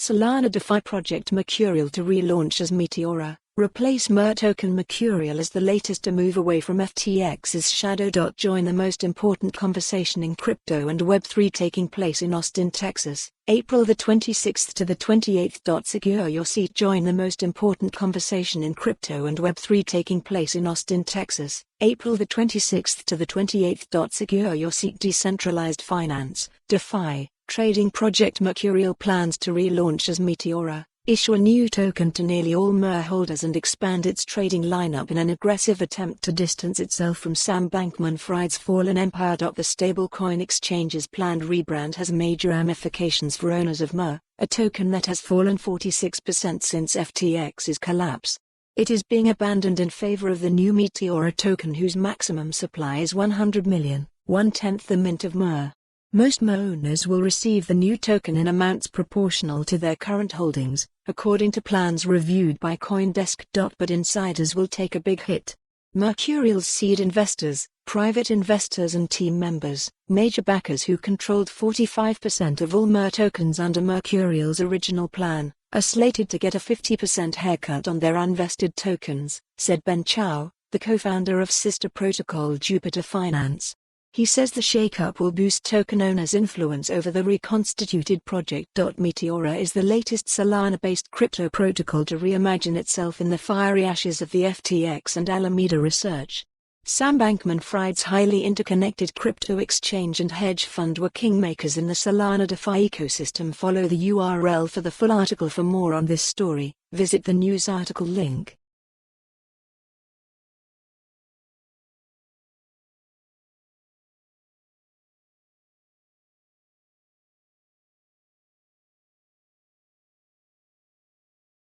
Solana DeFi project Mercurial to relaunch as Meteora, replace MER token. Mercurial is the latest to move away from FTX's shadow. Join the most important conversation in crypto and Web3 taking place in Austin, Texas, April the 26th to the 28th. Secure your seat. Join the most important conversation in crypto and Web3 taking place in Austin, Texas, April the 26th to the 28th. Secure your seat. Decentralized finance, DeFi, trading project Mercurial plans to relaunch as Meteora, issue a new token to nearly all MER holders and expand its trading lineup in an aggressive attempt to distance itself from Sam Bankman-Fried's fallen empire. The stablecoin exchange's planned rebrand has major ramifications for owners of MER, a token that has fallen 46% since FTX's collapse. It is being abandoned in favor of the new Meteora token, whose maximum supply is 100 million, one-tenth the mint of MER. Most MER owners will receive the new token in amounts proportional to their current holdings, according to plans reviewed by CoinDesk. But insiders will take a big hit. Mercurial's seed investors, private investors and team members, major backers who controlled 45% of all MER tokens under Mercurial's original plan, are slated to get a 50% haircut on their unvested tokens, said Ben Chow, the co-founder of sister protocol Jupiter Finance. He says the shakeup will boost token owners' influence over the reconstituted project. Meteora is the latest Solana-based crypto protocol to reimagine itself in the fiery ashes of the FTX and Alameda research. Sam Bankman-Fried's highly interconnected crypto exchange and hedge fund were kingmakers in the Solana DeFi ecosystem. Follow the URL for the full article. For more on this story, visit the news article link.